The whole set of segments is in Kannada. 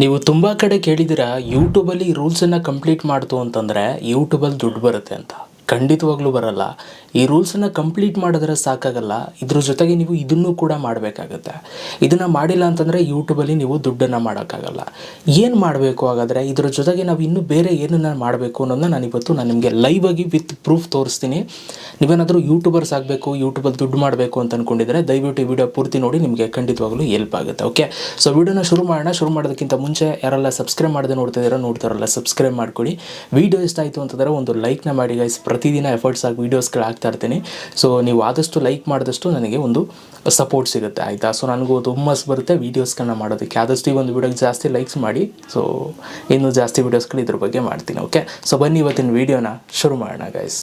ನೀವು ತುಂಬ ಕಡೆ ಕೇಳಿದ್ದೀರಾ ಯೂಟ್ಯೂಬಲ್ಲಿ ರೂಲ್ಸನ್ನು ಕಂಪ್ಲೀಟ್ ಮಾಡ್ತು ಅಂತಂದರೆ ಯೂಟ್ಯೂಬಲ್ಲಿ ದುಡ್ಡು ಬರುತ್ತೆ ಅಂತ. ಖಂಡಿತವಾಗ್ಲೂ ಬರಲ್ಲ. ಈ ರೂಲ್ಸನ್ನು ಕಂಪ್ಲೀಟ್ ಮಾಡಿದ್ರೆ ಸಾಕಾಗಲ್ಲ, ಇದ್ರ ಜೊತೆಗೆ ನೀವು ಇದನ್ನು ಕೂಡ ಮಾಡಬೇಕಾಗತ್ತೆ. ಇದನ್ನು ಮಾಡಿಲ್ಲ ಅಂತಂದರೆ ಯೂಟ್ಯೂಬಲ್ಲಿ ನೀವು ದುಡ್ಡನ್ನು ಮಾಡೋಕ್ಕಾಗಲ್ಲ. ಏನು ಮಾಡಬೇಕು ಹಾಗಾದರೆ? ಇದ್ರ ಜೊತೆಗೆ ನಾವು ಇನ್ನೂ ಬೇರೆ ಏನನ್ನು ಮಾಡಬೇಕು ಅನ್ನೋದನ್ನ ನಾನು ನಿಮಗೆ ಲೈವ್ ಆಗಿ ವಿತ್ ಪ್ರೂಫ್ ತೋರಿಸ್ತೀನಿ. ನೀವೇನಾದರೂ ಯೂಟ್ಯೂಬರ್ಸ್ ಆಗಬೇಕು, ಯೂಟ್ಯೂಬಲ್ಲಿ ದುಡ್ಡು ಮಾಡಬೇಕು ಅಂತ ಅಂದ್ಕೊಂಡಿದ್ರೆ ದಯವಿಟ್ಟು ಈ ವಿಡಿಯೋ ಪೂರ್ತಿ ನೋಡಿ, ನಿಮಗೆ ಖಂಡಿತವಾಗ್ಲೂ ಹೆಲ್ಪ್ ಆಗುತ್ತೆ. ಓಕೆ, ಸೊ ವಿಡಿಯೋನ ಶುರು ಮಾಡೋಣ. ಶುರು ಮಾಡೋದಕ್ಕಿಂತ ಮುಂಚೆ ಯಾರೆಲ್ಲ ಸಬ್ಸ್ಕ್ರೈಬ್ ಮಾಡದೆ ನೋಡ್ತಾರಲ್ಲ ಸಬ್ಸ್ಕ್ರೈಬ್ ಮಾಡ್ಕೊಳ್ಳಿ. ವಿಡಿಯೋ ಇಷ್ಟ ಆಯಿತು ಅಂತಂದರೆ ಒಂದು ಲೈಕ್ನ ಮಾಡಿ ಗೈಸ್. ಪ್ರತಿದಿನ ಎಫರ್ಟ್ಸ್ ಆಗಿ ವೀಡಿಯೋಸ್ಗಳು ಹಾಕ್ತಾ ಇರ್ತೀನಿ. ಸೊ ನೀವು ಆದಷ್ಟು ಲೈಕ್ ಮಾಡಿದಷ್ಟು ನನಗೆ ಒಂದು ಸಪೋರ್ಟ್ ಸಿಗುತ್ತೆ, ಆಯಿತಾ? ಸೊ ನನಗೂ ಒಂದು ಹುಮ್ಮಸ್ ಬರುತ್ತೆ ವೀಡಿಯೋಸ್ಗಳನ್ನ ಮಾಡೋದಕ್ಕೆ. ಆದಷ್ಟು ಈ ಒಂದು ವಿಡಿಯೋಗೆ ಜಾಸ್ತಿ ಲೈಕ್ಸ್ ಮಾಡಿ, ಸೊ ಇನ್ನೂ ಜಾಸ್ತಿ ವೀಡಿಯೋಸ್ಗಳು ಇದ್ರ ಬಗ್ಗೆ ಮಾಡ್ತೀನಿ. ಓಕೆ, ಸೊ ಬನ್ನಿ ಇವತ್ತಿನ ವೀಡಿಯೋನ ಶುರು ಮಾಡೋಣ ಗೈಸ್.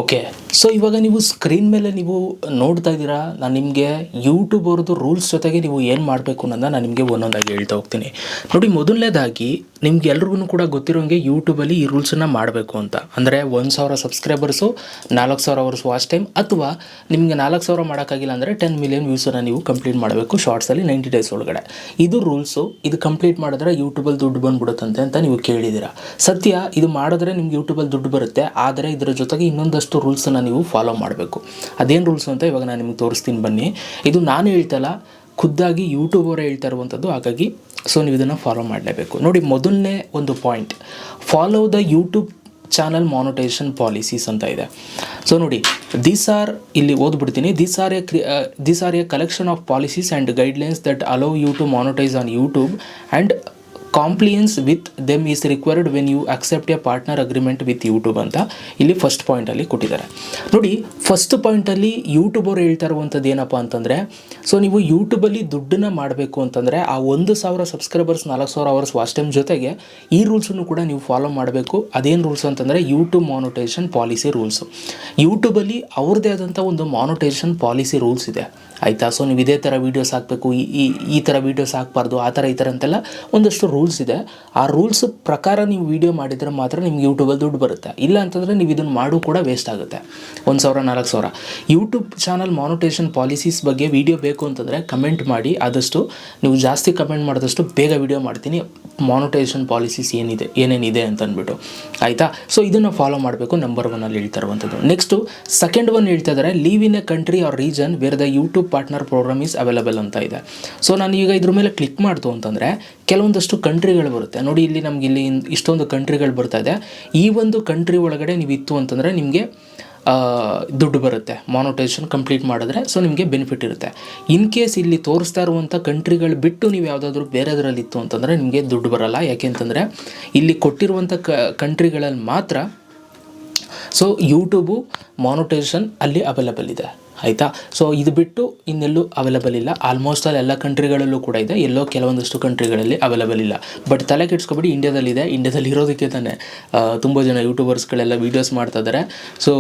ಓಕೆ, ಸೊ ಇವಾಗ ನೀವು ಸ್ಕ್ರೀನ್ ಮೇಲೆ ನೀವು ನೋಡ್ತಾ ಇದ್ದೀರಾ, ನಾನು ನಿಮಗೆ ಯೂಟ್ಯೂಬ್ ಅವ್ರದ್ದು ರೂಲ್ಸ್ ಜೊತೆಗೆ ನೀವು ಏನು ಮಾಡಬೇಕು ಅನ್ನೋದನ್ನ ನಾನು ನಿಮಗೆ ಒಂದೊಂದಾಗಿ ಹೇಳ್ತಾ ಹೋಗ್ತೀನಿ. ನೋಡಿ, ಮೊದಲನೇದಾಗಿ ನಿಮ್ಗೆ ಎಲ್ರಿಗೂ ಕೂಡ ಗೊತ್ತಿರೋಂಗೆ ಯೂಟ್ಯೂಬಲ್ಲಿ ಈ ರೂಲ್ಸನ್ನು ಮಾಡಬೇಕು ಅಂತ ಅಂದರೆ 1,000 ಸಬ್ಸ್ಕ್ರೈಬರ್ಸು, 4,000 ಅವರ್ಸ್ ವಾಚ್ ಟೈಮ್, ಅಥವಾ ನಿಮಗೆ 4,000 ಮಾಡೋಕ್ಕಾಗಿಲ್ಲ ಅಂದರೆ 10 ಮಿಲಿಯನ್ ವ್ಯೂಸನ್ನು ನೀವು ಕಂಪ್ಲೀಟ್ ಮಾಡಬೇಕು ಶಾರ್ಟ್ಸಲ್ಲಿ 90 ಡೇಸ್ ಒಳಗಡೆ. ಇದು ರೂಲ್ಸು. ಇದು ಕಂಪ್ಲೀಟ್ ಮಾಡಿದ್ರೆ ಯೂಟ್ಯೂಬಲ್ಲಿ ದುಡ್ಡು ಬಂದ್ಬಿಡುತ್ತಂತೆ ಅಂತ ನೀವು ಕೇಳಿದ್ದೀರಾ. ಸತ್ಯ, ಇದು ಮಾಡಿದ್ರೆ ನಿಮ್ಗೆ ಯೂಟ್ಯೂಬಲ್ಲಿ ದುಡ್ಡು ಬರುತ್ತೆ. ಆದರೆ ಇದರ ಜೊತೆಗೆ ಇನ್ನೊಂದಷ್ಟು ರೂಲ್ಸನ್ನು ನೀವು ಫಾಲೋ ಮಾಡಬೇಕು. ಅದೇನು ರೂಲ್ಸ್ ಅಂತ ಇವಾಗ ನಾನು ನಿಮ್ಗೆ ತೋರಿಸ್ತೀನಿ ಬನ್ನಿ. ಇದು ನಾನು ಹೇಳ್ತಲ್ಲ, ಖುದ್ದಾಗಿ ಯೂಟ್ಯೂಬ್ ಅವರೇ ಹೇಳ್ತಾ ಇರುವಂಥದ್ದು. ಹಾಗಾಗಿ ಸೊ ನೀವು ಇದನ್ನು ಫಾಲೋ ಮಾಡಲೇಬೇಕು. ನೋಡಿ, ಮೊದಲನೇ ಒಂದು point, follow the YouTube channel monetization policies ಅಂತ ಇದೆ. ಸೊ ನೋಡಿ, ದೀಸ್ ಆರ್, ಇಲ್ಲಿ ಓದ್ಬಿಡ್ತೀನಿ. These are a collection of policies and guidelines that allow you to monetize on YouTube and compliance with them is required when you accept a partner agreement with YouTube ಅಂತ ಇಲ್ಲಿ ಫಸ್ಟ್ ಪಾಯಿಂಟಲ್ಲಿ ಕೊಟ್ಟಿದ್ದಾರೆ. ನೋಡಿ, ಫಸ್ಟ್ ಪಾಯಿಂಟಲ್ಲಿ ಯೂಟ್ಯೂಬ್ ಅವರು ಹೇಳ್ತಾ ಇರುವಂಥದ್ದು ಏನಪ್ಪ ಅಂತಂದರೆ, ಸೊ ನೀವು ಯೂಟ್ಯೂಬಲ್ಲಿ ದುಡ್ಡನ್ನು ಮಾಡಬೇಕು ಅಂತಂದರೆ ಆ 1,000 ಸಬ್ಸ್ಕ್ರೈಬರ್ಸ್, 4,000 ಅವರ್ಸ್ ವಾಚ್ ಟೈಮ್ ಜೊತೆಗೆ ಈ ರೂಲ್ಸನ್ನು ಕೂಡ ನೀವು ಫಾಲೋ ಮಾಡಬೇಕು. ಅದೇನು ರೂಲ್ಸ್ ಅಂತಂದರೆ ಯೂಟ್ಯೂಬ್ ಮಾನಿಟೈಸೇಷನ್ ಪಾಲಿಸಿ ರೂಲ್ಸು. ಯೂಟ್ಯೂಬಲ್ಲಿ ಅವ್ರದ್ದೇ ಆದಂಥ ಒಂದು ಮಾನಿಟೈಸೇಷನ್ ಪಾಲಿಸಿ ರೂಲ್ಸ್ ಇದೆ, ಆಯಿತಾ? ಸೊ ನೀವು ಇದೇ ಥರ ವೀಡಿಯೋಸ್ ಹಾಕಬೇಕು, ಈ ಥರ ವೀಡಿಯೋಸ್ ಹಾಕಬಾರ್ದು, ಆ ಥರ ಈ ಥರ ಅಂತೆಲ್ಲ ಒಂದಷ್ಟು ರೂಲ್ಸ್ ಇದೆ. ಆ ರೂಲ್ಸ್ ಪ್ರಕಾರ ನೀವು ವೀಡಿಯೋ ಮಾಡಿದರೆ ಮಾತ್ರ ನಿಮ್ಗೆ ಯೂಟ್ಯೂಬಲ್ಲಿ ದುಡ್ಡು ಬರುತ್ತೆ. ಇಲ್ಲ ಅಂತಂದರೆ ನೀವು ಇದನ್ನು ಮಾಡೋ ಕೂಡ ವೇಸ್ಟ್ ಆಗುತ್ತೆ. 1,000, 4,000. ಯೂಟ್ಯೂಬ್ ಚಾನಲ್ ಮಾನಿಟೈಸೇಷನ್ ಪಾಲಿಸೀಸ್ ಬಗ್ಗೆ ವೀಡಿಯೋ ಬೇಕು ಅಂತಂದರೆ ಕಮೆಂಟ್ ಮಾಡಿ. ಆದಷ್ಟು ನೀವು ಜಾಸ್ತಿ ಕಮೆಂಟ್ ಮಾಡಿದಷ್ಟು ಬೇಗ ವೀಡಿಯೋ ಮಾಡ್ತೀನಿ, ಮಾನಿಟೈಸೇಷನ್ ಪಾಲಿಸೀಸ್ ಏನೇನಿದೆ ಅಂತ ಅಂದ್ಬಿಟ್ಟು, ಆಯಿತಾ? ಸೊ ಇದನ್ನು ಫಾಲೋ ಮಾಡಬೇಕು. ನಂಬರ್ 1 ಅಲ್ಲಿ ಹೇಳ್ತಾ ಇರುವಂಥದ್ದು. ನೆಕ್ಸ್ಟು ಸೆಕೆಂಡ್ ಒನ್ ಹೇಳ್ತಾ ಇದ್ದಾರೆ, leave in a country or region where the YouTube partner program is available ಅಂತ ಇದೆ. ಸೊ ನಾನು ಈಗ ಇದ್ರ ಮೇಲೆ ಕ್ಲಿಕ್ ಮಾಡ್ತು ಅಂತಂದರೆ ಕೆಲವೊಂದಷ್ಟು ಕಂಟ್ರಿಗಳು ಬರುತ್ತೆ. ನೋಡಿ, ಇಲ್ಲಿ ನಮ್ಗೆ ಇಲ್ಲಿ ಇಷ್ಟೊಂದು ಕಂಟ್ರಿಗಳು ಬರ್ತಾ ಇದೆ. ಈ ಒಂದು ಕಂಟ್ರಿ ಒಳಗಡೆ ನೀವು ಇತ್ತು ಅಂತಂದರೆ ನಿಮಗೆ ದುಡ್ಡು ಬರುತ್ತೆ ಮಾನಿಟೈಸೇಷನ್ ಕಂಪ್ಲೀಟ್ ಮಾಡಿದ್ರೆ. ಸೊ ನಿಮಗೆ ಬೆನಿಫಿಟ್ ಇರುತ್ತೆ. ಇನ್ ಕೇಸ್ ಇಲ್ಲಿ ತೋರಿಸ್ತಾ ಇರುವಂಥ ಕಂಟ್ರಿಗಳು ಬಿಟ್ಟು ನೀವು ಯಾವುದಾದ್ರೂ ಬೇರೆದರಲ್ಲಿ ಇತ್ತು ಅಂತಂದರೆ ನಿಮಗೆ ದುಡ್ಡು ಬರಲ್ಲ. ಯಾಕೆಂತಂದರೆ ಇಲ್ಲಿ ಕೊಟ್ಟಿರುವಂಥ ಕಂಟ್ರಿಗಳಲ್ಲಿ ಮಾತ್ರ ಸೊ ಯೂಟ್ಯೂಬು ಮಾನಿಟೈಸೇಷನ್ ಅಲ್ಲಿ ಅವೈಲಬಲ್ ಇದೆ, ಆಯಿತಾ? ಸೊ ಇದು ಬಿಟ್ಟು ಇನ್ನೆಲ್ಲೂ ಅವೈಲಬಲ್ ಇಲ್ಲ. ಆಲ್ಮೋಸ್ಟ್ ಎಲ್ಲ ಕಂಟ್ರಿಗಳಲ್ಲೂ ಕೂಡ ಇದೆ, ಎಲ್ಲೋ ಕೆಲವೊಂದಷ್ಟು ಕಂಟ್ರಿಗಳಲ್ಲಿ ಅವೈಲಬಲ್ ಇಲ್ಲ. ಬಟ್ ತಲೆ ಕೆಡಿಸ್ಕೊಬೇಡಿ, ಇಂಡಿಯಾದಲ್ಲಿದೆ. ಇಂಡಿಯಾದಲ್ಲಿ ಇರೋದಕ್ಕೆ ತಾನೇ ತುಂಬ ಜನ ಯೂಟ್ಯೂಬರ್ಸ್ಗಳೆಲ್ಲ ವೀಡಿಯೋಸ್ ಮಾಡ್ತಾ ಇದ್ದಾರೆ. ಸೊ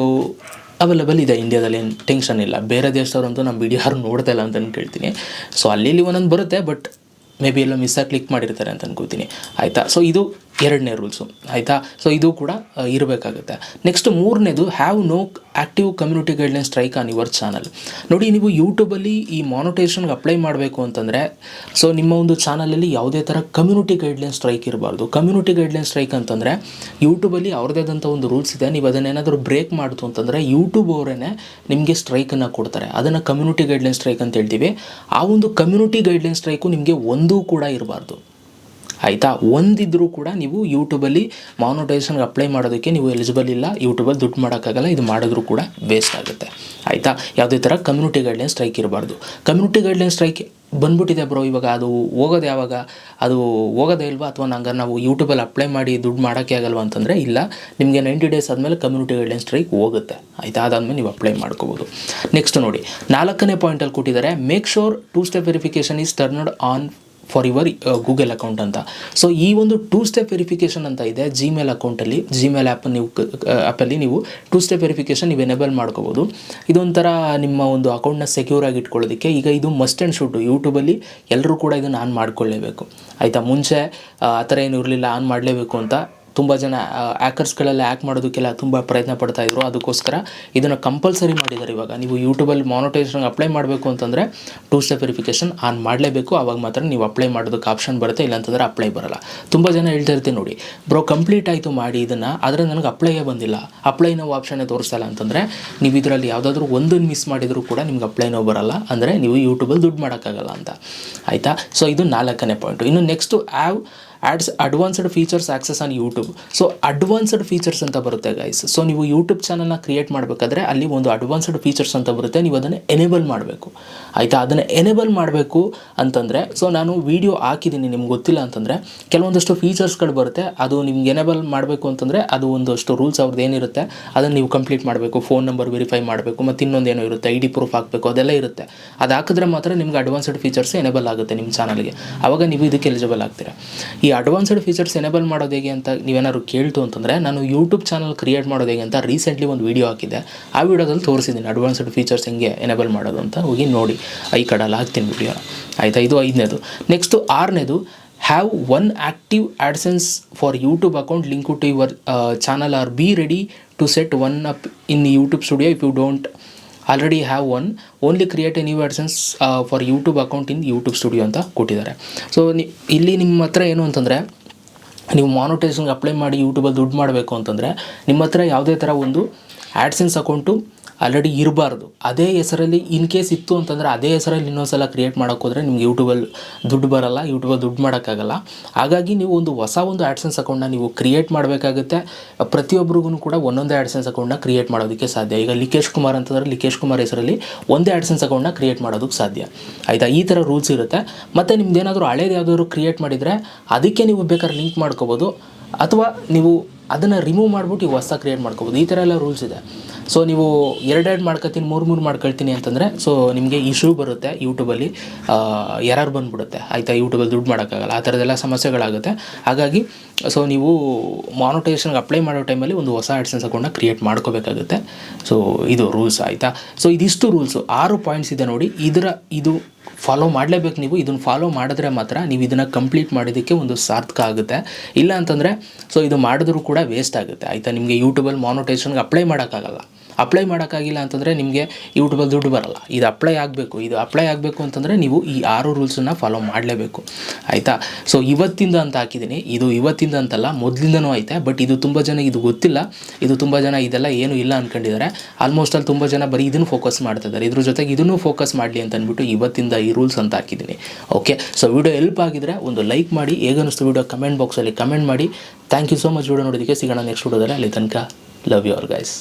ಅವೈಲಬಲ್ ಇದೆ ಇಂಡಿಯಾದಲ್ಲಿ, ಏನು ಟೆನ್ಷನ್ ಇಲ್ಲ. ಬೇರೆ ದೇಶದವ್ರಂತೂ ನಮ್ಮ ವಿಡಿಯೋ ಯಾರು ನೋಡ್ತಾ ಇಲ್ಲ ಅಂತ ಕೇಳ್ತೀನಿ. ಸೊ ಅಲ್ಲಿ ಒಂದೊಂದು ಬರುತ್ತೆ, ಬಟ್ ಮೇ ಬಿ ಎಲ್ಲ ಮಿಸ್ಸಾಗಿ ಕ್ಲಿಕ್ ಮಾಡಿರ್ತಾರೆ ಅಂತ ಅನ್ಕೋತೀನಿ, ಆಯಿತಾ? ಸೊ ಇದು ಎರಡನೇ ರೂಲ್ಸು, ಆಯಿತಾ? ಸೊ ಇದು ಕೂಡ ಇರಬೇಕಾಗುತ್ತೆ. ನೆಕ್ಸ್ಟ್ ಮೂರನೇದು, have no active community guideline strike on your channel. ನೋಡಿ, ನೀವು ಯೂಟ್ಯೂಬಲ್ಲಿ ಈ ಮಾನಿಟೈಸೇಷನ್ಗೆ ಅಪ್ಲೈ ಮಾಡಬೇಕು ಅಂತಂದರೆ ಸೊ ನಿಮ್ಮ ಒಂದು ಚಾನಲಲ್ಲಿ ಯಾವುದೇ ಥರ ಕಮ್ಯುನಿಟಿ ಗೈಡ್ಲೈನ್ ಸ್ಟ್ರೈಕ್ ಇರಬಾರ್ದು. ಕಮ್ಯುನಿಟಿ ಗೈಡ್ಲೈನ್ ಸ್ಟ್ರೈಕ್ ಅಂತಂದರೆ ಯೂಟ್ಯೂಬಲ್ಲಿ ಅವ್ರದ್ದೇ ಆದಂಥ ಒಂದು ರೂಲ್ಸ್ ಇದೆ. ನೀವು ಅದನ್ನೇನಾದರೂ ಬ್ರೇಕ್ ಮಾಡ್ತು ಅಂತಂದರೆ ಯೂಟ್ಯೂಬ್ ಅವರೇ ನಿಮಗೆ ಸ್ಟ್ರೈಕನ್ನು ಕೊಡ್ತಾರೆ. ಅದನ್ನು ಕಮ್ಯುನಿಟಿ ಗೈಡ್ಲೈನ್ ಸ್ಟ್ರೈಕ್ ಅಂತ ಹೇಳ್ತೀವಿ. ಆ ಒಂದು ಕಮ್ಯುನಿಟಿ ಗೈಡ್ಲೈನ್ ಸ್ಟ್ರೈಕು ನಿಮಗೆ ಒಂದೂ ಕೂಡ ಇರಬಾರ್ದು, ಆಯಿತಾ? ಒಂದಿದ್ರೂ ಕೂಡ ನೀವು ಯೂಟ್ಯೂಬಲ್ಲಿ ಮಾನಿಟೈಸೇಷನ್ಗೆ ಅಪ್ಲೈ ಮಾಡೋದಕ್ಕೆ ನೀವು ಎಲಿಜಿಬಲ್ ಇಲ್ಲ. ಯೂಟ್ಯೂಬಲ್ಲಿ ದುಡ್ಡು ಮಾಡೋಕ್ಕಾಗಲ್ಲ. ಇದು ಮಾಡಿದ್ರೂ ಕೂಡ ವೇಸ್ಟ್ ಆಗುತ್ತೆ, ಆಯಿತಾ? ಯಾವುದೇ ಥರ ಕಮ್ಯುನಿಟಿ ಗೈಡ್ಲೈನ್ ಸ್ಟ್ರೈಕ್ ಇರಬಾರ್ದು. ಕಮ್ಯುನಿಟಿ ಗೈಡ್ಲೈನ್ ಸ್ಟ್ರೈಕ್ ಬಂದ್ಬಿಟ್ಟಿದೆ ಬ್ರೋ, ಇವಾಗ ಅದು ಹೋಗೋದು ಯಾವಾಗ? ಅದು ಹೋಗೋದೇ ಇಲ್ವಾ? ಅಥವಾ ನಾವು ಯೂಟ್ಯೂಬಲ್ಲಿ ಅಪ್ಲೈ ಮಾಡಿ ದುಡ್ಡು ಮಾಡೋಕ್ಕೆ ಆಗಲ್ವಾ ಅಂತಂದರೆ ಇಲ್ಲ, ನಿಮಗೆ 90 ಡೇಸ್ ಆದಮೇಲೆ ಕಮ್ಯುನಿಟಿ ಗೈಡ್ಲೈನ್ ಸ್ಟ್ರೈಕ್ ಹೋಗುತ್ತೆ, ಆಯಿತಾ? ಅದಾದಮೇಲೆ ನೀವು ಅಪ್ಲೈ ಮಾಡ್ಕೋಬೋದು. ನೆಕ್ಸ್ಟ್ ನೋಡಿ, 4ನೇ ಪಾಯಿಂಟಲ್ಲಿ ಕೊಟ್ಟಿದ್ದಾರೆ, make sure 2 step verification is turned on for your Google account ಅಂತ. ಸೊ ಈ ಒಂದು 2 ಸ್ಟೆಪ್ ವೆರಿಫಿಕೇಷನ್ ಅಂತ ಇದೆ ಜಿಮೇಲ್ ಅಕೌಂಟಲ್ಲಿ. ಜಿಮೇಲ್ ಆ್ಯಪಲ್ಲಿ ನೀವು 2 ಸ್ಟೆಪ್ ವೆರಿಫಿಕೇಷನ್ ನೀವು ಎನೇಬಲ್ ಮಾಡ್ಕೋಬೋದು. ಇದೊಂಥರ ನಿಮ್ಮ ಒಂದು ಅಕೌಂಟ್ನ ಸೆಕ್ಯೂರ್ ಆಗಿ ಇಟ್ಕೊಳ್ಳೋದಕ್ಕೆ. ಈಗ ಇದು ಮಸ್ಟ್ ಆ್ಯಂಡ್ ಶುಡ್, ಯೂಟ್ಯೂಬಲ್ಲಿ ಎಲ್ಲರೂ ಕೂಡ ಇದನ್ನು ಆನ್ ಮಾಡ್ಕೊಳ್ಳೇಬೇಕು, ಆಯಿತಾ? ಮುಂಚೆ ಆ ಥರ ಏನು ಇರಲಿಲ್ಲ, ಆನ್ ಮಾಡಲೇಬೇಕು ಅಂತ. ತುಂಬ ಜನ ಹ್ಯಾಕರ್ಸ್ಗಳೆಲ್ಲ ಹ್ಯಾಕ್ ಮಾಡೋದಕ್ಕೆಲ್ಲ ತುಂಬ ಪ್ರಯತ್ನ ಪಡ್ತಾಯಿದ್ರು. ಅದಕ್ಕೋಸ್ಕರ ಇದನ್ನು ಕಂಪಲ್ಸರಿ ಮಾಡಿದ್ದಾರೆ. ಇವಾಗ ನೀವು ಯೂಟ್ಯೂಬಲ್ಲಿ ಮಾನಿಟೈಸೇಷನ್ಗೆ ಅಪ್ಲೈ ಮಾಡಬೇಕು ಅಂತಂದರೆ 2 ಸ್ಟೆಪ್ ವೆರಿಫಿಕೇಷನ್ ಆನ್ ಮಾಡಲೇಬೇಕು. ಆವಾಗ ಮಾತ್ರ ನೀವು ಅಪ್ಲೈ ಮಾಡೋದಕ್ಕೆ ಆಪ್ಷನ್ ಬರುತ್ತೆ, ಇಲ್ಲಾಂತಂದರೆ ಅಪ್ಲೈ ಬರೋಲ್ಲ. ತುಂಬ ಜನ ಹೇಳ್ತಾ ಇರ್ತೀನಿ ನೋಡಿ, ಬ್ರೋ ಕಂಪ್ಲೀಟ್ ಆಯಿತು ಮಾಡಿ ಇದನ್ನು, ಆದರೆ ನನಗೆ ಅಪ್ಲೈಯೇ ಬಂದಿಲ್ಲ, ಅಪ್ಲೈ ನಾವು ಆಪ್ಷನ್ನೇ ತೋರಿಸಲ್ಲ ಅಂತಂದರೆ ನೀವು ಇದರಲ್ಲಿ ಯಾವುದಾದ್ರೂ ಒಂದನ್ನು ಮಿಸ್ ಮಾಡಿದರೂ ಕೂಡ ನಿಮ್ಗೆ ಅಪ್ಲೈ ನೋವು ಬರೋಲ್ಲ, ಅಂದರೆ ನೀವು ಯೂಟ್ಯೂಬಲ್ಲಿ ದುಡ್ಡು ಮಾಡೋಕ್ಕಾಗಲ್ಲ ಅಂತ. ಆಯಿತಾ? ಸೊ ಇದು 4ನೇ ಪಾಯಿಂಟು. ಇನ್ನು next ads advanced features access on YouTube. So advanced features ಅಂತ ಬರುತ್ತೆ ಗೈಸ್. ಸೊ ನೀವು ಯೂಟ್ಯೂಬ್ ಚಾನಲ್ನ ಕ್ರಿಯೇಟ್ ಮಾಡಬೇಕಾದ್ರೆ ಅಲ್ಲಿ ಒಂದು ಅಡ್ವಾನ್ಸ್ಡ್ ಫೀಚರ್ಸ್ ಅಂತ ಬರುತ್ತೆ, ನೀವು ಅದನ್ನು ಎನೇಬಲ್ ಮಾಡಬೇಕು. ಆಯಿತಾ? ಅದನ್ನು ಎನೇಬಲ್ ಮಾಡಬೇಕು ಅಂತಂದರೆ, ಸೊ ನಾನು ವೀಡಿಯೋ ಹಾಕಿದ್ದೀನಿ ನಿಮ್ಗೆ ಗೊತ್ತಿಲ್ಲ ಅಂತಂದರೆ ಕೆಲವೊಂದಷ್ಟು ಫೀಚರ್ಸ್ಗಳು ಬರುತ್ತೆ, ಅದು ನಿಮ್ಗೆ ಎನೇಬಲ್ ಮಾಡಬೇಕು ಅಂತಂದರೆ ಅದು ಒಂದಷ್ಟು ರೂಲ್ಸ್ ಅವ್ರದ್ದು ಏನಿರುತ್ತೆ ಅದನ್ನು ನೀವು ಕಂಪ್ಲೀಟ್ ಮಾಡಬೇಕು. ಫೋನ್ ನಂಬರ್ ವೆರಿಫೈ ಮಾಡಬೇಕು, ಮತ್ತು ಇನ್ನೊಂದೇನೋ ಇರುತ್ತೆ, ID ಪ್ರೂಫ್ ಹಾಕಬೇಕು, ಅದೆಲ್ಲ ಇರುತ್ತೆ. ಅದು ಹಾಕಿದ್ರೆ ಮಾತ್ರ ನಿಮ್ಗೆ ಅಡ್ವಾನ್ಸ್ಡ್ ಫೀಚರ್ಸ್ ಎನೇಬಲ್ ಆಗುತ್ತೆ ನಿಮ್ಮ ಚಾನಲ್ಗೆ, ಆವಾಗ ನೀವು ಇದಕ್ಕೆ ಎಲಿಜಿಬಲ್ ಆಗ್ತೀರಾ. ಈ ಅಡ್ವಾನ್ಸ್ಡ್ ಫೀಚರ್ಸ್ ಎನೇಬಲ್ ಮಾಡೋದು ಹೇಗೆ ಅಂತ ನೀವೇನಾದ್ರು ಕೇಳ್ತು ಅಂತಂದರೆ, ನಾನು ಯೂಟ್ಯೂಬ್ ಚಾನಲ್ ಕ್ರಿಯೇಟ್ ಮಾಡೋದು ಹೇಗೆ ಅಂತ ರೀಸೆಂಟ್ಲಿ ಒಂದು ವೀಡಿಯೋ ಹಾಕಿದ್ದೆ. ಆ ವಿಡಿಯೋದಲ್ಲಿ ತೋರಿಸಿದ್ದೀನಿ ಅಡ್ವಾನ್ಸ್ಡ್ ಫೀಚರ್ಸ್ ಹೆಂಗೆ ಎನೇಬಲ್ ಮಾಡೋದು ಅಂತ, ಹೋಗಿ ನೋಡಿ. ಈ ಕಡೆಲ್ಲ ಹಾಕ್ತೀನಿ ವಿಡಿಯೋ. ಆಯಿತಾ? ಇದು 5ನೇದು. ನೆಕ್ಸ್ಟು 6ನೇದು, have 1 active AdSense for YouTube account link to your channel or be ready to set 1 up in YouTube Studio. If you don't already have 1 only create a new AdSense for YouTube account in YouTube Studio ಅಂತ ಕೊಟ್ಟಿದ್ದಾರೆ. ಸೊ ಇಲ್ಲಿ ನಿಮ್ಮ ಹತ್ರ ಏನು ಅಂತಂದರೆ, ನೀವು ಮಾನಿಟೈಸೇಷನ್ಗೆ ಅಪ್ಲೈ ಮಾಡಿ ಯೂಟ್ಯೂಬಲ್ಲಿ ದುಡ್ಡು ಮಾಡಬೇಕು ಅಂತಂದರೆ ನಿಮ್ಮ ಹತ್ರ ಯಾವುದೇ ಥರ ಒಂದು ಆ್ಯಡ್ಸೆನ್ಸ್ ಅಕೌಂಟು ಆಲ್ರೆಡಿ ಇರಬಾರ್ದು. ಅದೇ ಹೆಸರಲ್ಲಿ ಇನ್ ಕೇಸ್ ಇತ್ತು ಅಂತಂದರೆ ಅದೇ ಹೆಸರಲ್ಲಿ ಇನ್ನೊಂದ್ಸಲ ಕ್ರಿಯೇಟ್ ಮಾಡೋಕ್ಕೆ ಹೋದರೆ ನಿಮ್ಗೆ ಯೂಟ್ಯೂಬಲ್ಲಿ ದುಡ್ಡು ಬರೋಲ್ಲ, ಯೂಟ್ಯೂಬಲ್ಲಿ ದುಡ್ಡು ಮಾಡೋಕ್ಕಾಗಲ್ಲ. ಹಾಗಾಗಿ ನೀವು ಒಂದು ಆ್ಯಡ್ಸೆನ್ಸ್ ಅಕೌಂಟನ್ನ ನೀವು ಕ್ರಿಯೇಟ್ ಮಾಡಬೇಕಾಗುತ್ತೆ. ಪ್ರತಿಯೊಬ್ಬರಿಗೂ ಕೂಡ ಒಂದೊಂದೇ ಆ್ಯಡ್ಸೆನ್ಸ್ ಅಕೌಂಟನ್ನ ಕ್ರಿಯೇಟ್ ಮಾಡೋದಕ್ಕೆ ಸಾಧ್ಯ. ಈಗ ಲಿಕೇಶ್ ಕುಮಾರ್ ಅಂತಂದರೆ ಲಿಕೇಶ್ ಕುಮಾರ್ ಹೆಸರಲ್ಲಿ ಒಂದೇ ಆ್ಯಡ್ಸೆನ್ಸ್ ಅಕೌಂಟನ್ನ ಕ್ರಿಯೇಟ್ ಮಾಡೋದಕ್ಕೆ ಸಾಧ್ಯ. ಆಯಿತಾ? ಈ ಥರ ರೂಲ್ಸ್ ಇರುತ್ತೆ. ಮತ್ತು ನಿಮ್ದು ಏನಾದರೂ ಹಳೇದು ಯಾವುದಾದ್ರು ಕ್ರಿಯೇಟ್ ಮಾಡಿದರೆ ಅದಕ್ಕೆ ನೀವು ಬೇಕಾದ್ರೆ ಲಿಂಕ್ ಮಾಡ್ಕೋಬೋದು, ಅಥವಾ ನೀವು ಅದನ್ನು ರಿಮೂವ್ ಮಾಡಿಬಿಟ್ಟು ಹೊಸ ಕ್ರಿಯೇಟ್ ಮಾಡ್ಕೋಬೋದು. ಈ ಥರ ಎಲ್ಲ ರೂಲ್ಸ್ ಇದೆ. ಸೊ ನೀವು 2 ಮಾಡ್ಕೊತೀನಿ, 3 ಮಾಡ್ಕೊಳ್ತೀನಿ ಅಂತಂದರೆ ಸೊ ನಿಮಗೆ ಇಶ್ಯೂ ಬರುತ್ತೆ ಯೂಟ್ಯೂಬಲ್ಲಿ, ಎರರ್ ಬಂದುಬಿಡುತ್ತೆ. ಆಯಿತಾ? ಯೂಟ್ಯೂಬಲ್ಲಿ ದುಡ್ಡು ಮಾಡೋಕ್ಕಾಗಲ್ಲ, ಆ ಥರದ್ದೆಲ್ಲ ಸಮಸ್ಯೆಗಳಾಗುತ್ತೆ. ಹಾಗಾಗಿ ಸೊ ನೀವು ಮಾನಿಟೈಸೇಷನ್ಗೆ ಅಪ್ಲೈ ಮಾಡೋ ಟೈಮಲ್ಲಿ ಒಂದು ಹೊಸ ಆ್ಯಡ್ಸೆನ್ಸ್ ಅಕೌಂಟನ್ನ ಕ್ರಿಯೇಟ್ ಮಾಡ್ಕೋಬೇಕಾಗುತ್ತೆ. ಸೊ ಇದು ರೂಲ್ಸ್. ಆಯಿತಾ? ಸೊ ಇದಿಷ್ಟು ರೂಲ್ಸು 6 ಪಾಯಿಂಟ್ಸ್ ಇದೆ ನೋಡಿ. ಇದು ಫಾಲೋ ಮಾಡಲೇಬೇಕು ನೀವು. ಇದನ್ನು ಫಾಲೋ ಮಾಡಿದ್ರೆ ಮಾತ್ರ ನೀವು ಇದನ್ನು ಕಂಪ್ಲೀಟ್ ಮಾಡೋದಕ್ಕೆ ಒಂದು ಸಾರ್ಥಕ ಆಗುತ್ತೆ. ಇಲ್ಲ ಅಂತಂದರೆ ಸೊ ಇದು ಮಾಡಿದ್ರೂ ಕೂಡ ವೇಸ್ಟ್ ಆಗುತ್ತೆ. ಆಯಿತಾ? ನಿಮಗೆ ಯೂಟ್ಯೂಬಲ್ಲಿ ಮಾನಿಟೈಸೇಷನ್ಗೆ ಅಪ್ಲೈ ಮಾಡೋಕ್ಕಾಗಿಲ್ಲ ಅಂತಂದರೆ ನಿಮಗೆ ಯೂಟ್ಯೂಬಲ್ಲಿ ದುಡ್ಡು ಬರೋಲ್ಲ. ಇದು ಅಪ್ಲೈ ಆಗಬೇಕು ಅಂತಂದರೆ ನೀವು ಈ 6 ರೂಲ್ಸನ್ನು ಫಾಲೋ ಮಾಡಲೇಬೇಕು. ಆಯಿತಾ? ಸೊ ಇವತ್ತಿಂದ ಅಂತ ಹಾಕಿದ್ದೀನಿ. ಇದು ಇವತ್ತಿಂದ ಅಂತಲ್ಲ, ಮೊದಲಿಂದನೂ ಐತೆ. ಬಟ್ ಇದು ತುಂಬ ಜನ ಇದು ಗೊತ್ತಿಲ್ಲ. ತುಂಬ ಜನ ಇದೆಲ್ಲ ಏನೂ ಇಲ್ಲ ಅಂದ್ಕೊಂಡಿದ್ದಾರೆ. ಆಲ್ಮೋಸ್ಟ್ ಅಲ್ಲಿ ತುಂಬ ಜನ ಬರೀ ಇದನ್ನು ಫೋಕಸ್ ಮಾಡ್ತಿದ್ದಾರೆ. ಇದ್ರ ಜೊತೆಗೆ ಇದನ್ನು ಫೋಕಸ್ ಮಾಡಲಿ ಅಂತ ಅಂದ್ಬಿಟ್ಟು ಇವತ್ತಿಂದ ಈ ರೂಲ್ಸ್ ಅಂತ ಹಾಕಿದ್ದೀನಿ. ಓಕೆ? ಸೊ ವಿಡಿಯೋ ಹೆಲ್ಪ್ ಆಗಿದ್ರೆ ಒಂದು ಲೈಕ್ ಮಾಡಿ, ಹೇಗನ್ನಿಸ್ತು ವಿಡಿಯೋ ಕಮೆಂಟ್ ಬಾಕ್ಸಲ್ಲಿ ಕಮೆಂಟ್ ಮಾಡಿ. Thank you so much video ನೋಡೋದಕ್ಕೆ. ಸಿಗೋಣ ನೆಕ್ಸ್ಟ್ ವಿಡಿಯೋದಲ್ಲಿ. ಅಲ್ಲಿ ತನಕ ಲವ್ ಯು ಆಲ್ ಗೈಸ್.